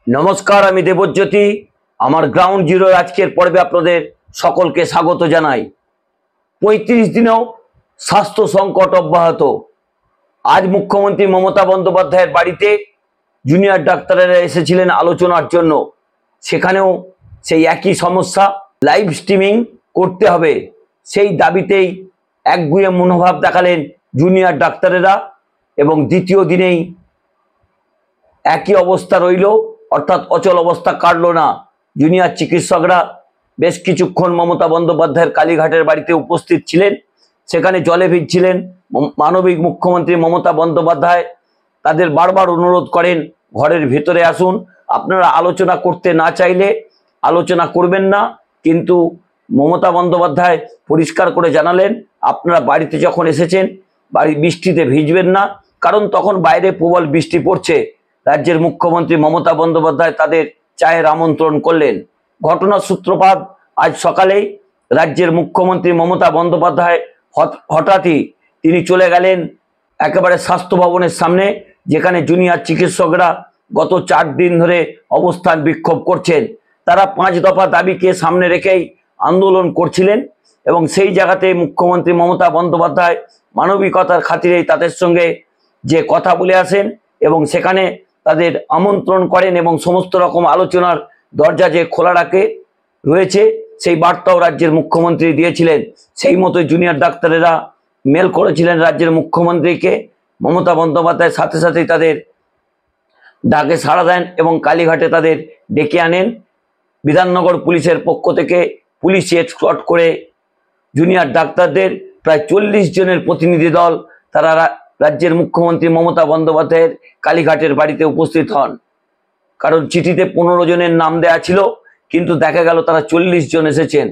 नमस्कार आमी देवज्योति आमार ग्राउंड जिरो आजकेर पर्वे आपनादेर सकलके स्वागत जानाई। 35 दिनेও स्वास्थ्य संकट अब्याहत। आज मुख्यमंत्री ममता बंदोपाध्यायेर बाड़ीते जूनियर डाक्तारेरा एसेछिलेन आलोचनार जन्य। सेखानेও सेई एकई समस्या, लाइव स्ट्रीमिंग करते हबे सेई दाबितेई एकगुये मनोभाव देखालेन जूनियर डाक्तारेरा एबं द्वितीय दिनेई एकई अवस्था रइल, अर्थात अचल अवस्था काटल ना। जूनियर चिकित्सकरा बेश किछुक्षण ममता बंदोपाध्यायेर कालीघाटेर बाड़ीते उपस्थित छिलेन। सेखाने जले भिजछिलेन मानविक मुख्यमंत्री ममता बंदोपाध्याय। तादेर बारबार अनुरोध करें घरेर भेतरे आसुन, आपनारा आलोचना करते ना चाइले आलोचना करबेन ना। किन्तु ममता बंदोपाध्याय परिष्कार करे जानालेन आपनारा बाड़ीते जखन एसेछेन बाड़ी बृष्टिते भिजबेन ना, कारण तखन बाइरे प्रबल बृष्टि पड़ছে। राज्येर मुख्यमंत्री ममता बंदोपाध्याय तादेर चाয়ের आमंत्रण करलेन। घटनार सूत्रपात आज सकालेই राज्येर मुख्यमंत्री ममता बंदोपाध्याय हठाৎ ही तिनि चले गेलेन एकेबारे स्वास्थ्य भवनेर सामने, जेखाने जूनियर चिकित्सकरा गत 4 दिन धरे अवस्थान विक्षोभ करছেন। तारा 5 दफा दाबिके सामने रेखेई आंदोलन करছিলেন এবং সেই জায়গাতে मुख्यमंत्री ममता बंदोपाध्याय मानविकतार खातिरेই তাদের সঙ্গে যে কথা বলে আসেন এবং সেখানে তাদের আমন্ত্রণ করেন এবং সমস্ত রকম আলোচনার দরজা যে খোলা রাখে রয়েছে সেই বার্তাও রাজ্যের মুখ্যমন্ত্রী দিয়েছিলেন। সেই মতো জুনিয়র ডাক্তারেরা মেল করেছিলেন রাজ্যের মুখ্যমন্ত্রীকে। মমতা বন্দ্যোপাধ্যায় সাথে সাথেই তাদের ডাকে সাড়া দেন এবং কালীঘাটে তাদের ডেকে আনেন। বিধাননগর পুলিশের পক্ষ থেকে পুলিশ এসকর্ট করে জুনিয়র ডাক্তারদের প্রায় 40 জনের প্রতিনিধি দল তারা राज्य मुख्यमंत्री ममता बंदोपाध्याय कालीघाटेर बाड़ीते उपस्थित हन। कारण चिठीते 15 जनेर नाम देया छिलो, किन्तु देखा गेल तारा 40 जन एसेछेन।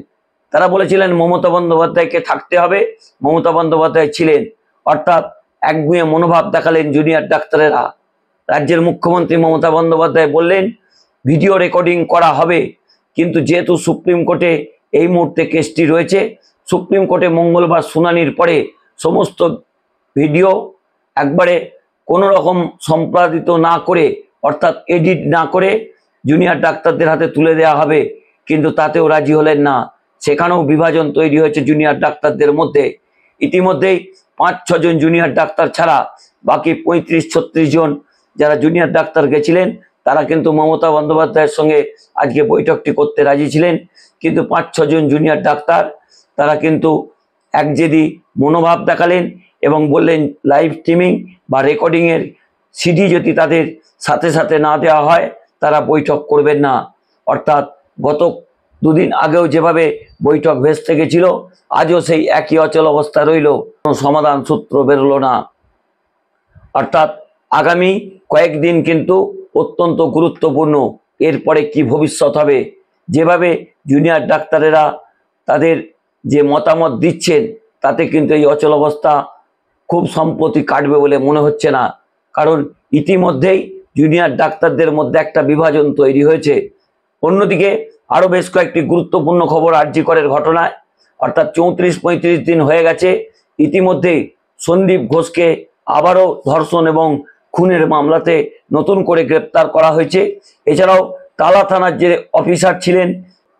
तारा बोलेछिलेन ममता बंदोपाध्यायके थाकते हबे, ममता बंदोपाध्याय छिलेन। अर्थात एकगुये मनोभाव देखालेन जूनियर डाक्तारेरा। राज्येर मुख्यमंत्री ममता बंदोपाध्याय बोललेन भिडियो रेकर्डिंग करा हबे, किन्तु जेहेतु सुप्रीम कोर्टे एई मुहूर्ते केसटी रयेछे, सुप्रीम कोर्टे मंगलबार शुनानिर परे समस्त भिडियो एकबारे कोनो रकम सम्पादित ना करे अर्थात एडिट ना करे जूनियर डाक्तारदेर हाथे तुले देওয়া হবে। किन्तु तातेও राजी हलेन ना। सेखानेও विभाजन तैरी हয়েছে जूनियर डाक्तारदेर मध्य। इतिमধ্যেই 5-6 जन जूनियर डाक्तार छाड़ा बाकी 35-36 जन যারা জুনিয়র ডাক্তার গেছিলেন তারা কিন্তু মমতা বন্দ্যোপাধ্যায়ের সঙ্গে আজকে বৈঠকটি করতে রাজি ছিলেন। কিন্তু 5-6 জন জুনিয়র ডাক্তার তারা কিন্তু একজেদি মনোভাব দেখালেন এবং বললেন লাইভ স্ট্রিমিং বা রেকর্ডিং এর সিডি যদি তাদের সাথে সাথে না দেওয়া হয় তারা বৈঠক করবেন না। অর্থাৎ গত দুদিন আগেও যেভাবে বৈঠক ভেস্তে গেছিল আজও সেই একই অচল অবস্থা রইল, কোনো সমাধান সূত্র বেরোলো না। অর্থাৎ আগামী কয়েকদিন কিন্তু অত্যন্ত গুরুত্বপূর্ণ। এরপরে কি ভবিষ্যৎ হবে, যেভাবে জুনিয়র ডাক্তারেরা তাদের যে মতামত দিচ্ছেন তাতে কিন্তু এই অচল অবস্থা খুব সম্প্রতি কাটবে বলে মনে হচ্ছে না। কারণ ইতিমধ্যেই জুনিয়র ডাক্তারদের মধ্যে একটা বিভাজন তৈরি হয়েছে। অন্যদিকে আরও বেশ কয়েকটি গুরুত্বপূর্ণ খবর আরজি করের ঘটনায়, অর্থাৎ 34-35 দিন হয়ে গেছে ইতিমধ্যেই সন্দীপ ঘোষকে আবারও ধর্ষণ এবং খুনের মামলাতে নতুন করে গ্রেপ্তার করা হয়েছে। এছাড়াও টালা থানার যে অফিসার ছিলেন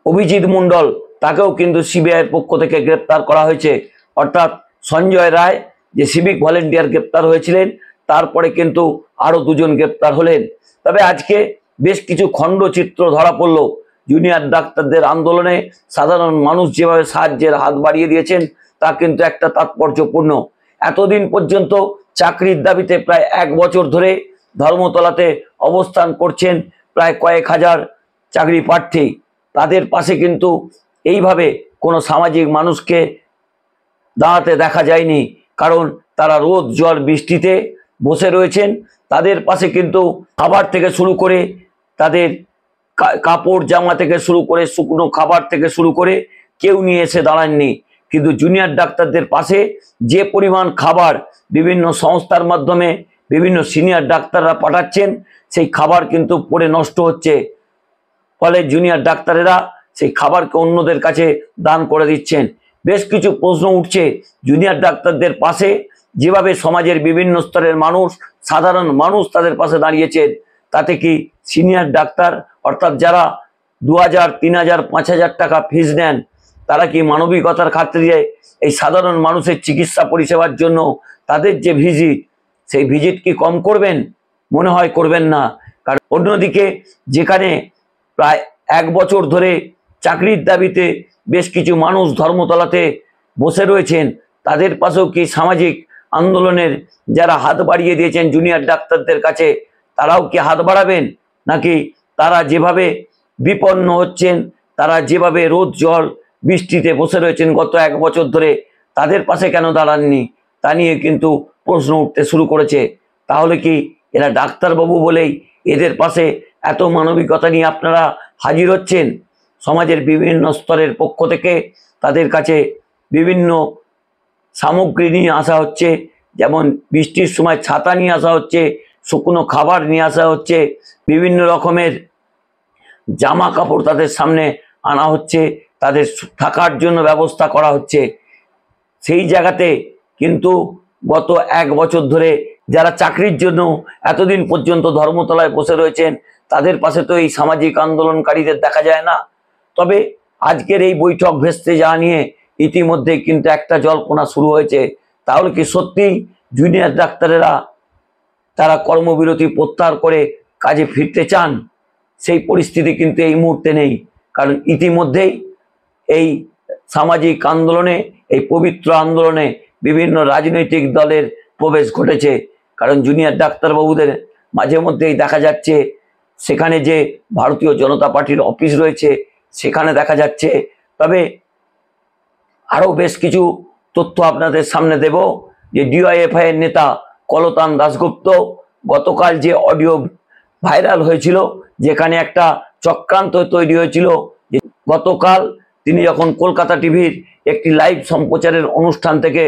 অভিজিৎ মণ্ডল তাকেও কিন্তু সিবিআইয়ের পক্ষ থেকে গ্রেপ্তার করা হয়েছে। অর্থাৎ সঞ্জয় রায় যে সিভিক ভলেন্টিয়ার গ্রেপ্তার হয়েছিলেন তারপরে কিন্তু আরও 2 জন গ্রেপ্তার হলেন। তবে আজকে বেশ কিছু খণ্ডচিত্র ধরা পড়ল। জুনিয়র ডাক্তারদের আন্দোলনে সাধারণ মানুষ যেভাবে সাহায্যের হাত বাড়িয়ে দিয়েছেন তা কিন্তু একটা তাৎপর্যপূর্ণ। এতদিন পর্যন্ত চাকরির দাবিতে প্রায় 1 বছর ধরে ধর্মতলাতে অবস্থান করছেন প্রায় কয়েক হাজার চাকরি প্রার্থী। তাদের পাশে কিন্তু এইভাবে কোনো সামাজিক মানুষকে দাঁড়াতে দেখা যায়নি, কারণ তারা রোদ জল বৃষ্টিতে বসে রয়েছেন। তাদের পাশে কিন্তু খাবার থেকে শুরু করে তাদের কাপড় জামা থেকে শুরু করে শুকনো খাবার থেকে শুরু করে কেউ নিয়ে এসে দাঁড়াননি। কিন্তু জুনিয়র ডাক্তারদের পাশে যে পরিমাণ খাবার বিভিন্ন সংস্থার মাধ্যমে বিভিন্ন সিনিয়র ডাক্তাররা পাঠাচ্ছেন সেই খাবার কিন্তু পড়ে নষ্ট হচ্ছে। ফলে জুনিয়র ডাক্তারেরা সেই খাবারকে অন্যদের কাছে দান করে দিচ্ছেন। বেশ কিছু প্রশ্ন উঠছে জুনিয়র ডাক্তারদের পাশে যেভাবে সমাজের বিভিন্ন স্তরের মানুষ সাধারণ মানুষ তাদের পাশে দাঁড়িয়েছেন তাতে কি সিনিয়র ডাক্তার অর্থাৎ যারা 2000, 3000, 5000 টাকা ফিস নেন তারা কি মানবিকতার খাতিরে এই সাধারণ মানুষের চিকিৎসা পরিষেবার জন্য তাদের যে ভিজিট সেই ভিজিট কি কম করবেন? মনে হয় করবেন না। কারণ অন্যদিকে যেখানে প্রায় 1 বছর ধরে চাকরির দাবিতে বেশ কিছু মানুষ ধর্মতলাতে বসে রয়েছেন, তাদের পাশেও কি সামাজিক আন্দোলনের যারা হাত বাড়িয়ে দিয়েছেন জুনিয়র ডাক্তারদের কাছে তারাও কি হাত বাড়াবেন? নাকি তারা যেভাবে বিপন্ন হচ্ছেন, তারা যেভাবে রোদ জল বৃষ্টিতে বসে রয়েছেন গত 1 বছর ধরে, তাদের পাশে কেন দাঁড়াননি তা নিয়ে কিন্তু প্রশ্ন উঠতে শুরু করেছে। তাহলে কি এরা ডাক্তারবাবু বলেই এদের পাশে এত মানবিকতা নিয়ে আপনারা হাজির হচ্ছেন? সমাজের বিভিন্ন স্তরের পক্ষ থেকে তাদের কাছে বিভিন্ন সামগ্রী নিয়ে আসা হচ্ছে, যেমন বৃষ্টির সময় ছাতা নিয়ে আসা হচ্ছে, শুকনো খাবার নিয়ে আসা হচ্ছে, বিভিন্ন রকমের জামা কাপড় তাদের সামনে আনা হচ্ছে, তাদের থাকার জন্য ব্যবস্থা করা হচ্ছে। সেই জায়গাতে কিন্তু গত 1 বছর ধরে যারা চাকরির জন্য এতদিন পর্যন্ত ধর্মতলায় বসে রয়েছেন তাদের পাশে তো এই সামাজিক আন্দোলনকারীদের দেখা যায় না। তবে আজকের এই বৈঠক ভেস্তে যাওয়া নিয়ে ইতিমধ্যে কিন্তু একটা জল্পনা শুরু হয়েছে। তাহলে কি সত্যিই জুনিয়র ডাক্তারেরা তারা কর্মবিরতি প্রত্যাহার করে কাজে ফিরতে চান? সেই পরিস্থিতি কিন্তু এই মুহূর্তে নেই। কারণ ইতিমধ্যেই এই সামাজিক আন্দোলনে, এই পবিত্র আন্দোলনে বিভিন্ন রাজনৈতিক দলের প্রবেশ ঘটেছে। কারণ জুনিয়র ডাক্তারবাবুদের মাঝে মধ্যেই দেখা যাচ্ছে সেখানে যে ভারতীয় জনতা পার্টির অফিস রয়েছে সেখানে দেখা যাচ্ছে। তবে আরও বেশ কিছু তথ্য আপনাদের সামনে দেব যে ডিওয়াইএফআই এর নেতা কলতান দাশগুপ্ত গতকাল যে অডিও ভাইরাল হয়েছিল, যেখানে একটা চক্রান্ত তৈরি হয়েছিল যে গতকাল তিনি যখন কলকাতা টিভির একটি লাইভ সম্প্রচারের অনুষ্ঠান থেকে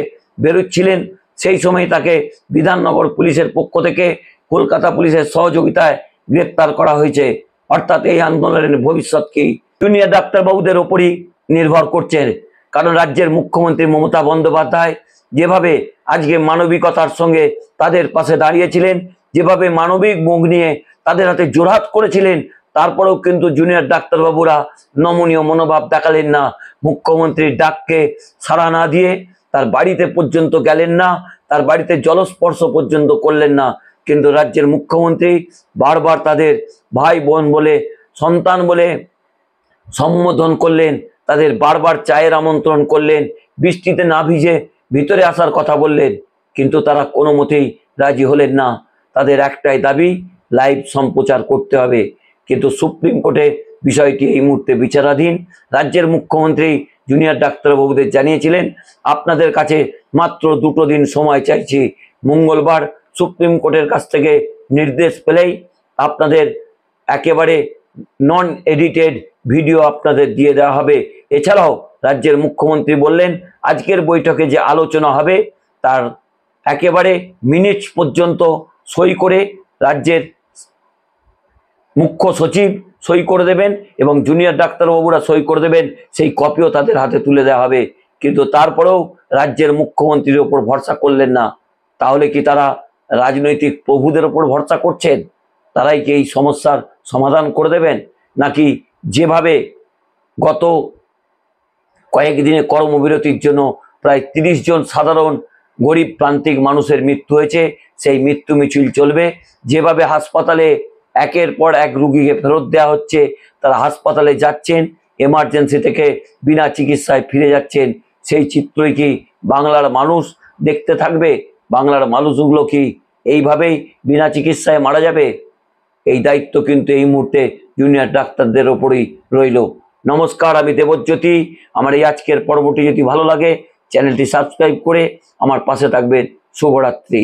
বেরোচ্ছিলেন সেই সময় তাকে বিধাননগর পুলিশের পক্ষ থেকে কলকাতা পুলিশের সহযোগিতায় গ্রেপ্তার করা হয়েছে। অর্থাৎ এই আন্দোলনের ভবিষ্যৎ কি জুনিয়র ডাক্তারবাবুদের ওপরই নির্ভর করছে। কারণ রাজ্যের মুখ্যমন্ত্রী মমতা বন্দ্যোপাধ্যায় যেভাবে আজকে মানবিকতার সঙ্গে তাদের পাশে দাঁড়িয়েছিলেন, যেভাবে মানবিক মুখ নিয়ে তাদের হাতে জোরহাত করেছিলেন, তারপরেও কিন্তু জুনিয়র ডাক্তারবাবুরা নমনীয় মনোভাব দেখালেন না। মুখ্যমন্ত্রীর ডাককে সাড়া না দিয়ে তার বাড়িতে পর্যন্ত গেলেন না, তার বাড়িতে জলস্পর্শ পর্যন্ত করলেন না। কিন্তু রাজ্যের মুখ্যমন্ত্রী বারবার তাদের ভাই বোন বলে, সন্তান বলে সম্বোধন করলেন, তাদের বারবার চায়ের আমন্ত্রণ করলেন, বৃষ্টিতে না ভিজে ভিতরে আসার কথা বললেন, কিন্তু তারা কোনো মতেই রাজি হলেন না। তাদের একটাই দাবি, লাইভ সম্প্রচার করতে হবে। কিন্তু সুপ্রিম কোর্টে বিষয়টি এই মুহূর্তে বিচারাধীন। রাজ্যের মুখ্যমন্ত্রী জুনিয়র ডাক্তারবাবুদের জানিয়েছিলেন, আপনাদের কাছে মাত্র 2 দিন সময় চাইছি, মঙ্গলবার সুপ্রিম কোর্টের কাছ থেকে নির্দেশ পেলেই আপনাদের একেবারে নন এডিটেড ভিডিও আপনাদের দিয়ে দেওয়া হবে। এছাড়াও রাজ্যের মুখ্যমন্ত্রী বললেন, আজকের বৈঠকে যে আলোচনা হবে তার একেবারে মিনিটস পর্যন্ত সই করে রাজ্যের মুখ্য সচিব সই করে দেবেন এবং জুনিয়র ডাক্তারবাবুরা সই করে দেবেন, সেই কপিও তাদের হাতে তুলে দেওয়া হবে। কিন্তু তারপরেও রাজ্যের মুখ্যমন্ত্রীর ওপর ভরসা করলেন না। তাহলে কি তারা রাজনৈতিক প্রভুদের ওপর ভরসা করছেন? তারাই কি এই সমস্যার সমাধান করে দেবেন? নাকি যেভাবে গত কয়েকদিনে কর্মবিরতির জন্য প্রায় 30 জন সাধারণ গরিব প্রান্তিক মানুষের মৃত্যু হয়েছে, সেই মৃত্যু মিছিল চলবে? যেভাবে হাসপাতালে একের পর এক রুগীকে ফেরত দেওয়া হচ্ছে, তারা হাসপাতালে যাচ্ছেন, এমার্জেন্সি থেকে বিনা চিকিৎসায় ফিরে যাচ্ছেন, সেই চিত্রই কি বাংলার মানুষ দেখতে থাকবে? বাংলার মানুষগুলো কি এইভাবেই বিনা চিকিৎসায় মারা যাবে? এই দায়িত্ব কিন্তু এই মুহূর্তে জুনিয়র ডাক্তারদের ওপরই রইল। নমস্কার, আমি দেবজ্যোতি। আমার এই আজকের পর্বটি যদি ভালো লাগে চ্যানেলটি সাবস্ক্রাইব করে আমার পাশে থাকবেন। শুভরাত্রি।